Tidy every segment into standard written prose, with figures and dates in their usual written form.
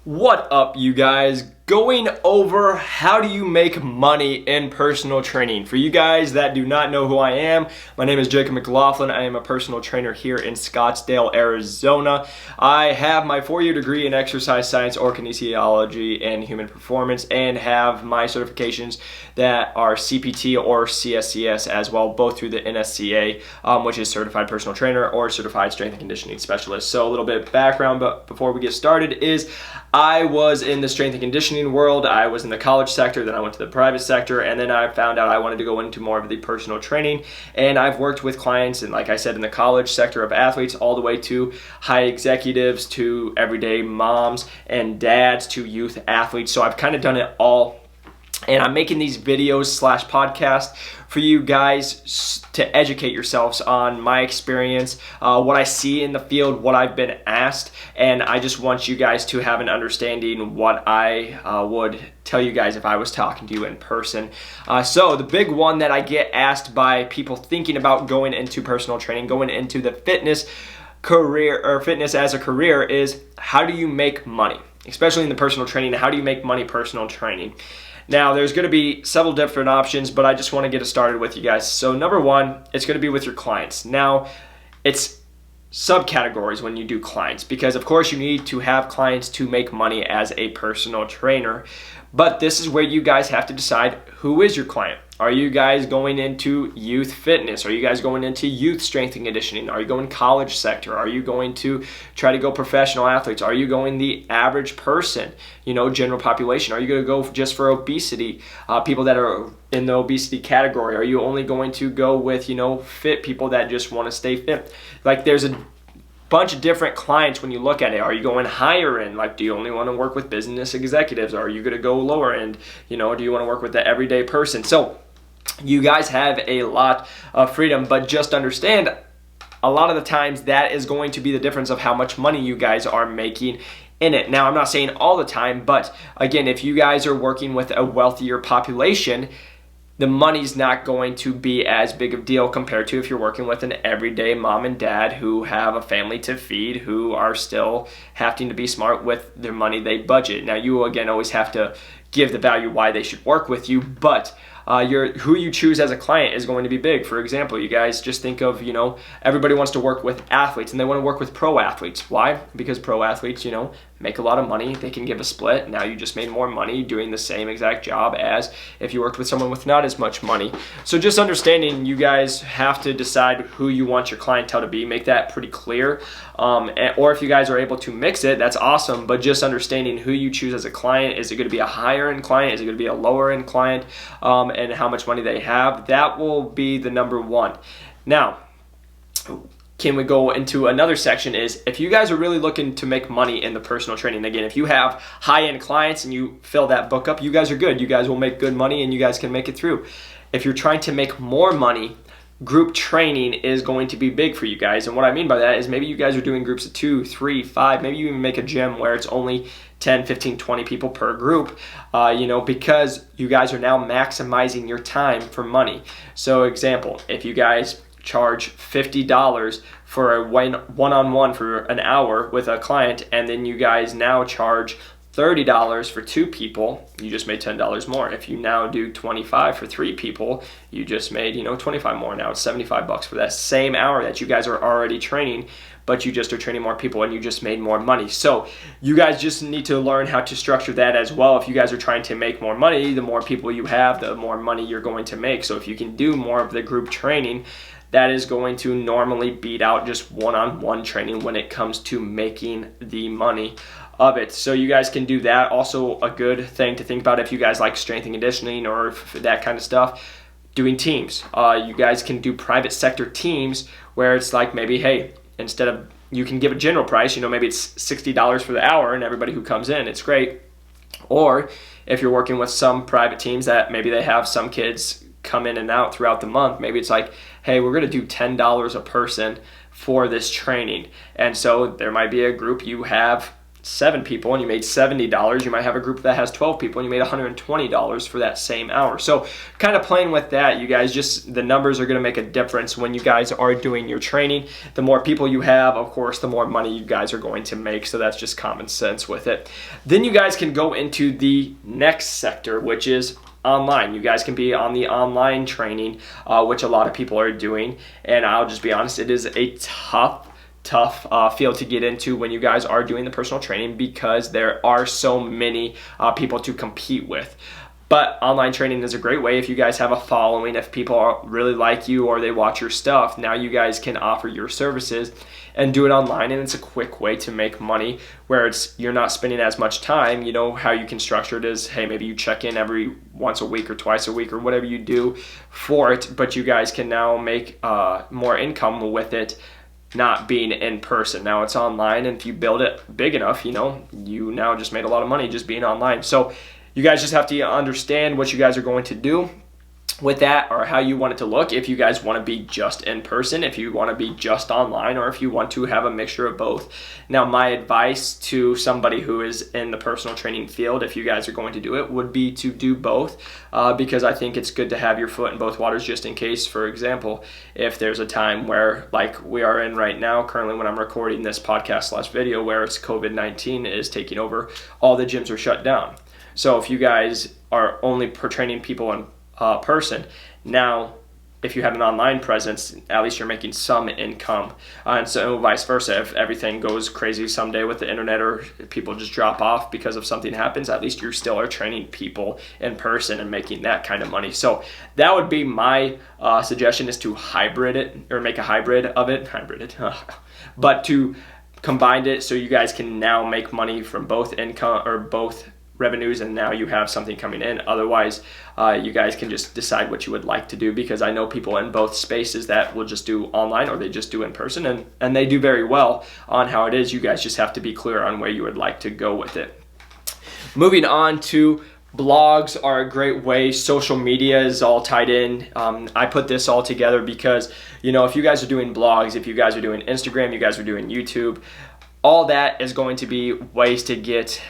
What up, you guys? Going over how do you make money in personal training. For you guys that do not know who I am, my name is Jacob McLaughlin. I am a personal trainer here in Scottsdale, Arizona. I have my 4-year degree in exercise science or kinesiology and human performance, and have my certifications that are CPT or CSCS as well, both through the NSCA, which is Certified Personal Trainer, or Certified Strength and Conditioning Specialist. So a little bit of background, but before we get started is I was in the strength and conditioning world. I was in the college sector, then I went to the private sector, and then I found out I wanted to go into more of the personal training. And I've worked with clients, and like I said, in the college sector of athletes, all the way to high executives, to everyday moms and dads, to youth athletes. So I've kind of done it all. And I'm making these videos / podcasts for you guys to educate yourselves on my experience, what I see in the field, what I've been asked, and I just want you guys to have an understanding what I would tell you guys if I was talking to you in person. So the big one that I get asked by people thinking about going into personal training, going into the fitness career or fitness as a career, is how do you make money? Especially in the personal training, how do you make money personal training? Now, there's going to be several different options, but I just want to get it started with you guys. So number one, it's going to be with your clients. Now, it's subcategories when you do clients, because of course you need to have clients to make money as a personal trainer. But this is where you guys have to decide, who is your client? Are you guys going into youth fitness? Are you guys going into youth strength and conditioning? Are you going college sector? Are you going to try to go professional athletes? Are you going the average person, general population? Are you going to go just for obesity, people that are in the obesity category? Are you only going to go with, fit people that just want to stay fit? Like, there's a bunch of different clients when you look at it. Are you going higher end? Like, do you only want to work with business executives? Or are you going to go lower end? Do you want to work with the everyday person? So you guys have a lot of freedom, but just understand, a lot of the times that is going to be the difference of how much money you guys are making in it. Now, I'm not saying all the time, but again, if you guys are working with a wealthier population, the money's not going to be as big of a deal compared to if you're working with an everyday mom and dad who have a family to feed, who are still having to be smart with their money they budget. Now, you again always have to give the value why they should work with you, but who you choose as a client is going to be big. For example, you guys just think of, everybody wants to work with athletes, and they want to work with pro athletes. Why? Because pro athletes, make a lot of money. They can give a split. Now you just made more money doing the same exact job as if you worked with someone with not as much money. So just understanding, you guys have to decide who you want your clientele to be. Make that pretty clear. Or if you guys are able to mix it, that's awesome. But just understanding who you choose as a client. Is it going to be a higher end client? Is it going to be a lower end client? And how much money they have. That will be the number one. Now, can we go into another section, is if you guys are really looking to make money in the personal training. Again, if you have high-end clients and you fill that book up, you guys are good. You guys will make good money and you guys can make it through. If you're trying to make more money, group training is going to be big for you guys. And what I mean by that is maybe you guys are doing groups of 2, 3, 5, maybe you even make a gym where it's only 10, 15, 20 people per group, because you guys are now maximizing your time for money. So example, if you guys charge $50 for a one-on-one for an hour with a client, and then you guys now charge $30 for 2 people, you just made $10 more. If you now do $25 for 3 people, you just made, $25 more. Now it's $75 for that same hour that you guys are already training, but you just are training more people and you just made more money. So you guys just need to learn how to structure that as well. If you guys are trying to make more money, the more people you have, the more money you're going to make. So if you can do more of the group training, that is going to normally beat out just one-on-one training when it comes to making the money of it. So you guys can do that. Also, a good thing to think about if you guys like strength and conditioning or that kind of stuff, doing teams. You guys can do private sector teams where it's like, maybe, hey, instead of, you can give a general price, maybe it's $60 for the hour and everybody who comes in, it's great. Or if you're working with some private teams that maybe they have some kids come in and out throughout the month, maybe it's like, hey, we're going to do $10 a person for this training. And so there might be a group, you have 7 people and you made $70. You might have a group that has 12 people and you made $120 for that same hour. So kind of playing with that, you guys, just the numbers are going to make a difference when you guys are doing your training. The more people you have, of course, the more money you guys are going to make. So that's just common sense with it. Then you guys can go into the next sector, which is online. You guys can be on the online training, which a lot of people are doing. And I'll just be honest, it is a tough field to get into when you guys are doing the personal training, because there are so many people to compete with. But online training is a great way if you guys have a following, if people really like you or they watch your stuff. Now you guys can offer your services and do it online, and it's a quick way to make money where you're not spending as much time. You know how you can structure it is, hey, maybe you check in every once a week or twice a week or whatever you do for it, but you guys can now make more income with it not being in person. Now it's online, and if you build it big enough, you now just made a lot of money just being online. So you guys just have to understand what you guys are going to do with that, or how you want it to look. If you guys want to be just in person, if you want to be just online, or if you want to have a mixture of both. Now, my advice to somebody who is in the personal training field, if you guys are going to do it, would be to do both, because I think it's good to have your foot in both waters, just in case. For example, if there's a time where, like we are in right now, currently when I'm recording this podcast / video, where it's COVID-19 is taking over, all the gyms are shut down. So if you guys are only training people in person, now if you have an online presence, at least you're making some income. And so vice versa, if everything goes crazy someday with the internet, or people just drop off because of something happens, at least you still are training people in person and making that kind of money. So that would be my suggestion, is to hybrid it, or make a hybrid of it, but to combine it so you guys can now make money from both income or both revenues, and now you have something coming in. Otherwise, you guys can just decide what you would like to do, because I know people in both spaces that will just do online or they just do in person, and they do very well on how it is. You guys just have to be clear on where you would like to go with it. Moving on to blogs are a great way. Social media is all tied in. I put this all together because, if you guys are doing blogs, if you guys are doing Instagram, you guys are doing YouTube, all that is going to be ways to get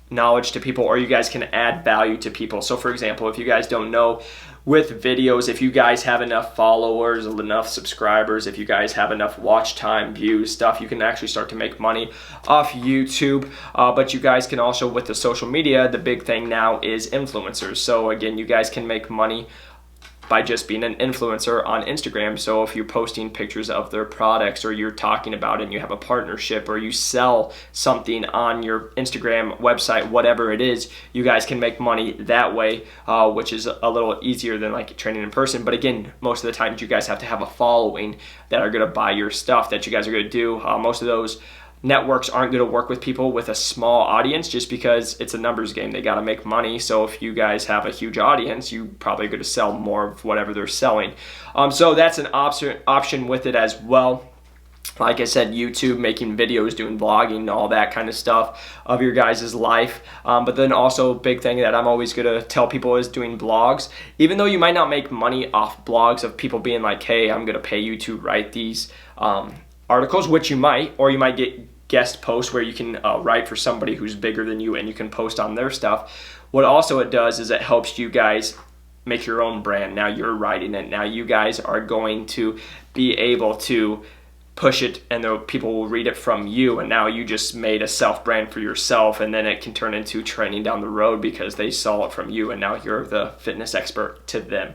knowledge to people, or you guys can add value to people. So for example, if you guys don't know, with videos, if you guys have enough followers, enough subscribers, if you guys have enough watch time, views, stuff, you can actually start to make money off YouTube. But you guys can also, with the social media, the big thing now is influencers. So again, you guys can make money by just being an influencer on Instagram. So if you're posting pictures of their products, or you're talking about it and you have a partnership, or you sell something on your Instagram website, whatever it is, you guys can make money that way, which is a little easier than like training in person. But again, most of the times you guys have to have a following that are gonna buy your stuff that you guys are gonna do. Most of those networks aren't going to work with people with a small audience, just because it's a numbers game. They got to make money. So if you guys have a huge audience, you probably going to sell more of whatever they're selling. So that's an option with it as well. Like I said, YouTube, making videos, doing vlogging, all that kind of stuff of your guys' life. But then also a big thing that I'm always going to tell people is doing blogs. Even though you might not make money off blogs of people being like, hey, I'm going to pay you to write these articles, which you might, or you might get guest posts where you can write for somebody who's bigger than you, and you can post on their stuff. What also it does is it helps you guys make your own brand. Now you're writing it. Now you guys are going to be able to push it, and the people will read it from you, and now you just made a self brand for yourself, and then it can turn into training down the road because they saw it from you, and now you're the fitness expert to them.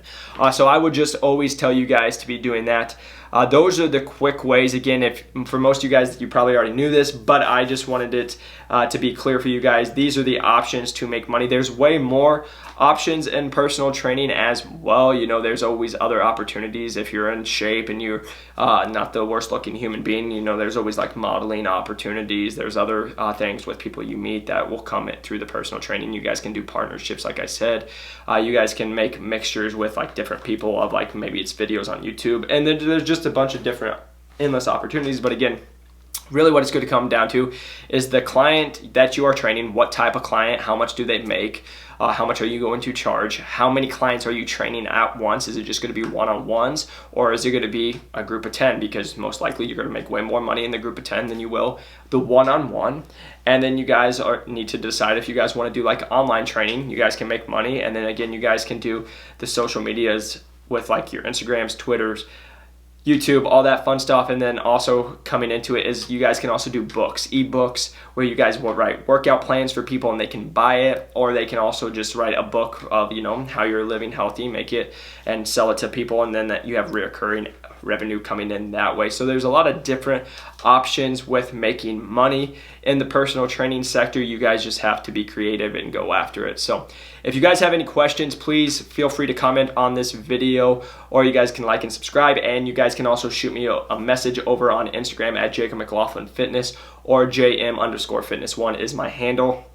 So I would just always tell you guys to be doing that. Those are the quick ways. Again, if for most of you guys, you probably already knew this, but I just wanted it to be clear for you guys. These are the options to make money. There's way more options in personal training as well. There's always other opportunities. If you're in shape and you're not the worst looking human being, there's always like modeling opportunities. There's other things with people you meet that will come through the personal training. You guys can do partnerships, like I said. You guys can make mixtures with like different people of like, maybe it's videos on YouTube, and then there's just a bunch of different endless opportunities. But again, Really what it's going to come down to is the client that you are training, what type of client, how much do they make, how much are you going to charge, how many clients are you training at once, is it just going to be one-on-ones, or is it going to be a group of 10, because most likely you're going to make way more money in the group of 10 than you will the one-on-one. And then you guys need to decide if you guys want to do like online training, you guys can make money, and then again you guys can do the social medias with like your Instagrams, Twitters, YouTube, all that fun stuff. And then also coming into it is you guys can also do books, ebooks, where you guys will write workout plans for people and they can buy it, or they can also just write a book of, you know, how you're living healthy, make it and sell it to people, and then that you have reoccurring revenue coming in that way. So there's a lot of different options with making money in the personal training sector. You guys just have to be creative and go after it. So if you guys have any questions, please feel free to comment on this video, or you guys can like and subscribe, and you guys can also shoot me a message over on Instagram at Jacob McLaughlin Fitness, or JM_fitness1 is my handle.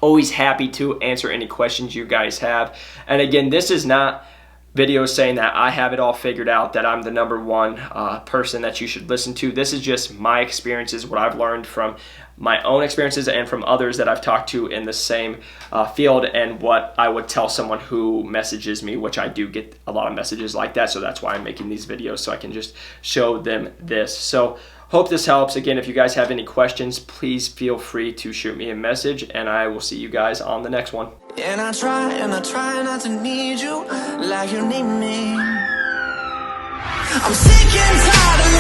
Always happy to answer any questions you guys have. And again, this is not videos saying that I have it all figured out, that I'm the number one person that you should listen to. This is just my experiences, what I've learned from my own experiences and from others that I've talked to in the same field, and what I would tell someone who messages me, which I do get a lot of messages like that. So that's why I'm making these videos, so I can just show them this. So hope this helps. Again, if you guys have any questions, please feel free to shoot me a message, and I will see you guys on the next one. And I try not to need you like you need me. I'm sick and tired of